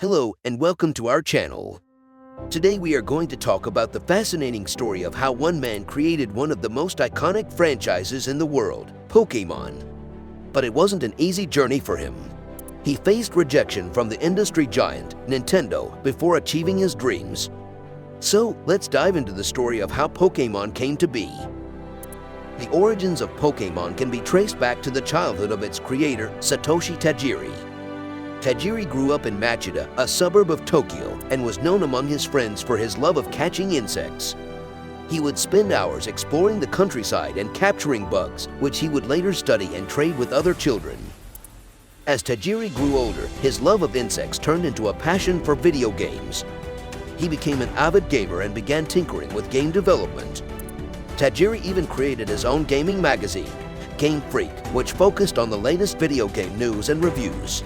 Hello and welcome to our channel. Today we are going to talk about the fascinating story of how one man created one of the most iconic franchises in the world, Pokémon. But it wasn't an easy journey for him. He faced rejection from the industry giant, Nintendo, before achieving his dreams. So let's dive into the story of how Pokémon came to be. The origins of Pokémon can be traced back to the childhood of its creator, Satoshi Tajiri. Tajiri grew up in Machida, a suburb of Tokyo, and was known among his friends for his love of catching insects. He would spend hours exploring the countryside and capturing bugs, which he would later study and trade with other children. As Tajiri grew older, his love of insects turned into a passion for video games. He became an avid gamer and began tinkering with game development. Tajiri even created his own gaming magazine, Game Freak, which focused on the latest video game news and reviews.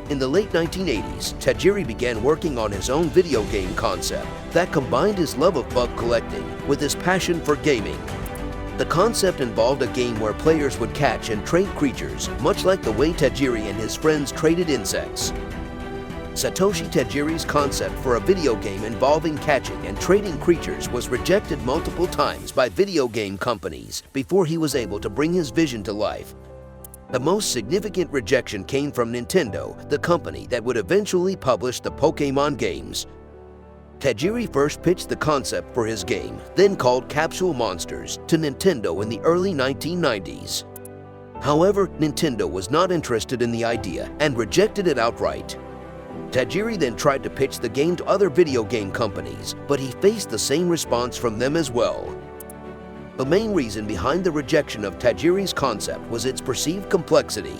In the late 1980s, Tajiri began working on his own video game concept that combined his love of bug collecting with his passion for gaming. The concept involved a game where players would catch and trade creatures, much like the way Tajiri and his friends traded insects. Satoshi Tajiri's concept for a video game involving catching and trading creatures was rejected multiple times by video game companies before he was able to bring his vision to life. The most significant rejection came from Nintendo, the company that would eventually publish the Pokémon games. Tajiri first pitched the concept for his game, then called Capsule Monsters, to Nintendo in the early 1990s. However, Nintendo was not interested in the idea and rejected it outright. Tajiri then tried to pitch the game to other video game companies, but he faced the same response from them as well. The main reason behind the rejection of Tajiri's concept was its perceived complexity.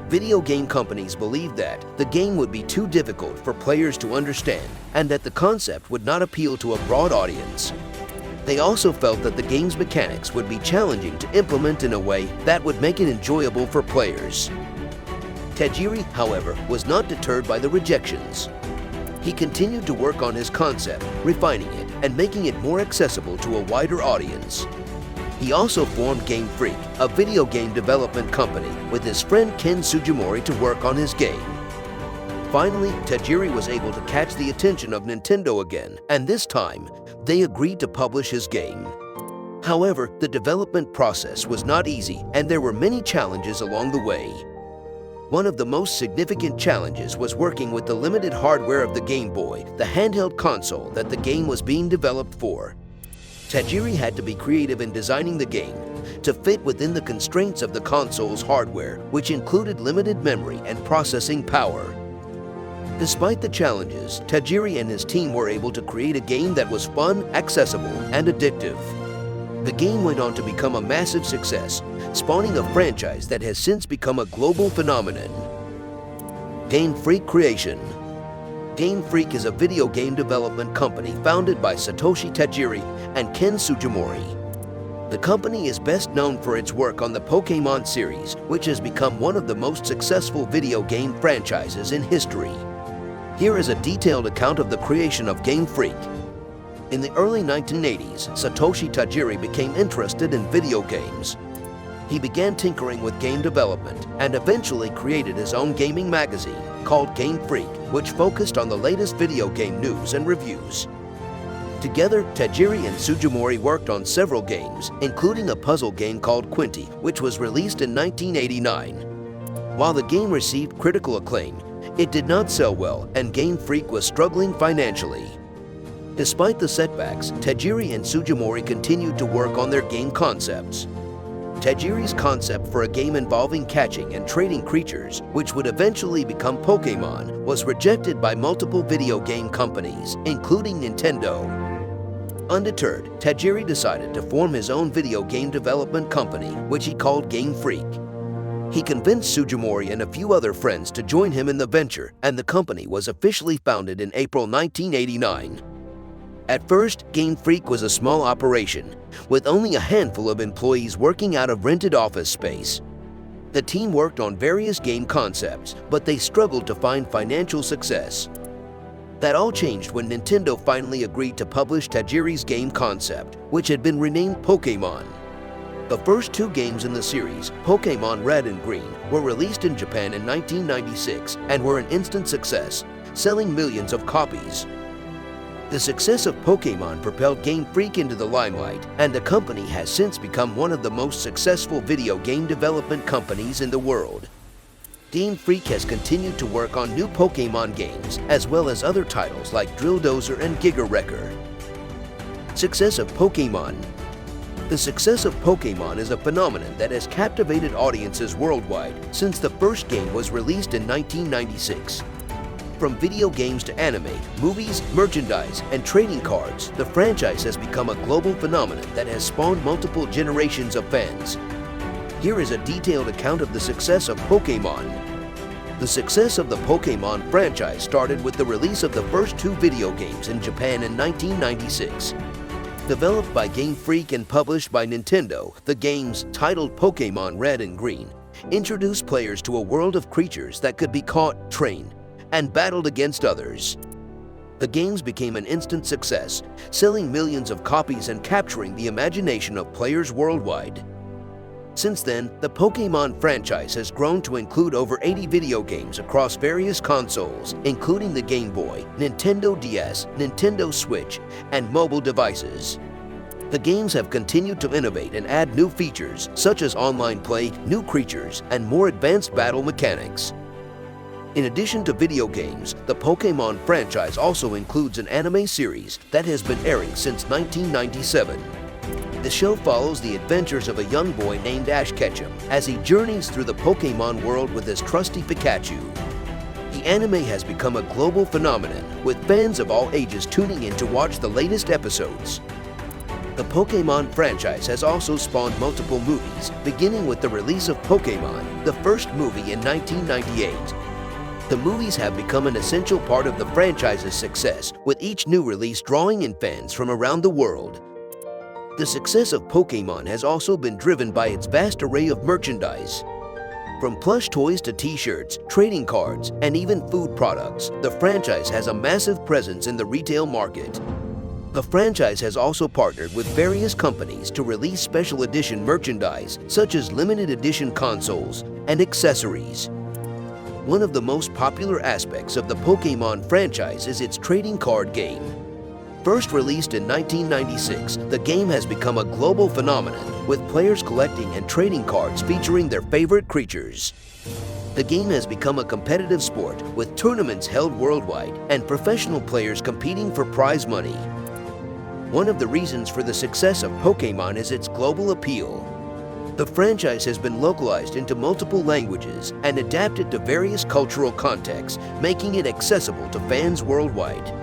Video game companies believed that the game would be too difficult for players to understand and that the concept would not appeal to a broad audience. They also felt that the game's mechanics would be challenging to implement in a way that would make it enjoyable for players. Tajiri, however, was not deterred by the rejections. He continued to work on his concept, refining it and making it more accessible to a wider audience. He also formed Game Freak, a video game development company, with his friend Ken Sugimori to work on his game. Finally, Tajiri was able to catch the attention of Nintendo again, and this time, they agreed to publish his game. However, the development process was not easy, and there were many challenges along the way. One of the most significant challenges was working with the limited hardware of the Game Boy, the handheld console that the game was being developed for. Tajiri had to be creative in designing the game to fit within the constraints of the console's hardware, which included limited memory and processing power. Despite the challenges, Tajiri and his team were able to create a game that was fun, accessible, and addictive. The game went on to become a massive success, spawning a franchise that has since become a global phenomenon. Game Freak Creation. Game Freak is a video game development company founded by Satoshi Tajiri and Ken Sugimori. The company is best known for its work on the Pokémon series, which has become one of the most successful video game franchises in history. Here is a detailed account of the creation of Game Freak. In the early 1980s, Satoshi Tajiri became interested in video games. He began tinkering with game development and eventually created his own gaming magazine called Game Freak, which focused on the latest video game news and reviews. Together, Tajiri and Sugimori worked on several games, including a puzzle game called Quinty, which was released in 1989. While the game received critical acclaim, it did not sell well and Game Freak was struggling financially. Despite the setbacks, Tajiri and Sugimori continued to work on their game concepts. Tajiri's concept for a game involving catching and trading creatures, which would eventually become Pokémon, was rejected by multiple video game companies, including Nintendo. Undeterred, Tajiri decided to form his own video game development company, which he called Game Freak. He convinced Sugimori and a few other friends to join him in the venture, and the company was officially founded in April 1989. At first, Game Freak was a small operation, with only a handful of employees working out of rented office space. The team worked on various game concepts, but they struggled to find financial success. That all changed when Nintendo finally agreed to publish Tajiri's game concept, which had been renamed Pokémon. The first two games in the series, Pokémon Red and Green, were released in Japan in 1996 and were an instant success, selling millions of copies. The success of Pokémon propelled Game Freak into the limelight, and the company has since become one of the most successful video game development companies in the world. Game Freak has continued to work on new Pokémon games, as well as other titles like Drill Dozer and Giga Wrecker. Success of Pokémon. The success of Pokémon is a phenomenon that has captivated audiences worldwide since the first game was released in 1996. From video games to anime, movies, merchandise, and trading cards, the franchise has become a global phenomenon that has spawned multiple generations of fans. Here is a detailed account of the success of Pokémon. The success of the Pokémon franchise started with the release of the first two video games in Japan in 1996. Developed by Game Freak and published by Nintendo, the games, titled Pokémon Red and Green, introduced players to a world of creatures that could be caught, trained, and battled against others. The games became an instant success, selling millions of copies and capturing the imagination of players worldwide. Since then, the Pokémon franchise has grown to include over 80 video games across various consoles, including the Game Boy, Nintendo DS, Nintendo Switch, and mobile devices. The games have continued to innovate and add new features such as online play, new creatures, and more advanced battle mechanics. In addition to video games, the Pokémon franchise also includes an anime series that has been airing since 1997. The show follows the adventures of a young boy named Ash Ketchum as he journeys through the Pokémon world with his trusty Pikachu. The anime has become a global phenomenon, with fans of all ages tuning in to watch the latest episodes. The Pokémon franchise has also spawned multiple movies, beginning with the release of Pokémon, the first movie in 1998. The movies have become an essential part of the franchise's success, with each new release drawing in fans from around the world. The success of Pokémon has also been driven by its vast array of merchandise. From plush toys to t-shirts, trading cards, and even food products, the franchise has a massive presence in the retail market. The franchise has also partnered with various companies to release special edition merchandise, such as limited edition consoles and accessories. One of the most popular aspects of the Pokémon franchise is its trading card game. First released in 1996, the game has become a global phenomenon, with players collecting and trading cards featuring their favorite creatures. The game has become a competitive sport, with tournaments held worldwide and professional players competing for prize money. One of the reasons for the success of Pokémon is its global appeal. The franchise has been localized into multiple languages and adapted to various cultural contexts, making it accessible to fans worldwide.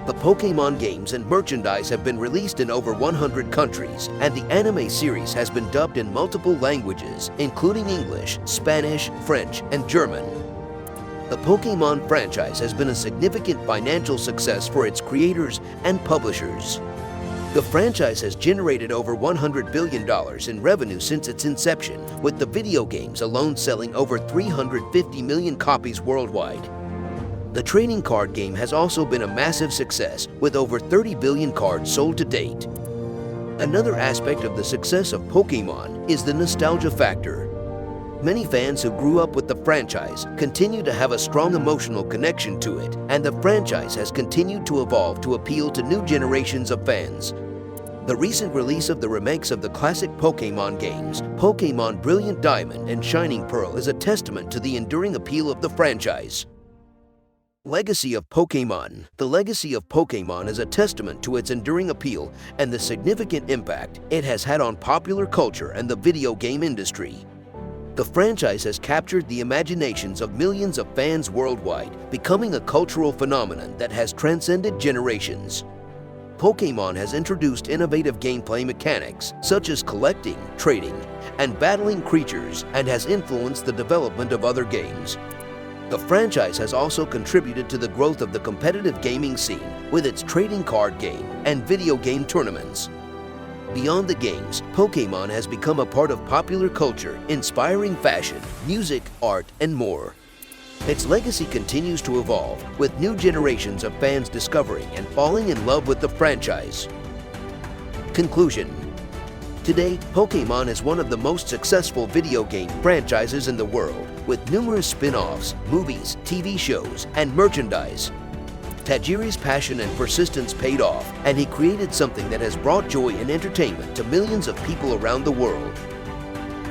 The Pokémon games and merchandise have been released in over 100 countries, and the anime series has been dubbed in multiple languages, including English, Spanish, French, and German. The Pokémon franchise has been a significant financial success for its creators and publishers. The franchise has generated over $100 billion in revenue since its inception, with the video games alone selling over 350 million copies worldwide. The trading card game has also been a massive success, with over 30 billion cards sold to date. Another aspect of the success of Pokémon is the nostalgia factor. Many fans who grew up with the franchise continue to have a strong emotional connection to it, and the franchise has continued to evolve to appeal to new generations of fans. The recent release of the remakes of the classic Pokémon games, Pokémon Brilliant Diamond and Shining Pearl, is a testament to the enduring appeal of the franchise. Legacy of Pokémon. The legacy of Pokémon is a testament to its enduring appeal and the significant impact it has had on popular culture and the video game industry. The franchise has captured the imaginations of millions of fans worldwide, becoming a cultural phenomenon that has transcended generations. Pokémon has introduced innovative gameplay mechanics, such as collecting, trading, and battling creatures, and has influenced the development of other games. The franchise has also contributed to the growth of the competitive gaming scene with its trading card game and video game tournaments. Beyond the games, Pokémon has become a part of popular culture, inspiring fashion, music, art, and more. Its legacy continues to evolve, with new generations of fans discovering and falling in love with the franchise. Conclusion. Today, Pokémon is one of the most successful video game franchises in the world, with numerous spin-offs, movies, TV shows, and merchandise. Tajiri's passion and persistence paid off, and he created something that has brought joy and entertainment to millions of people around the world.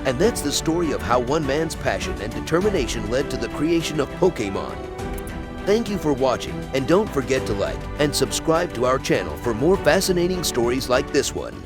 And that's the story of how one man's passion and determination led to the creation of Pokémon. Thank you for watching, and don't forget to like and subscribe to our channel for more fascinating stories like this one.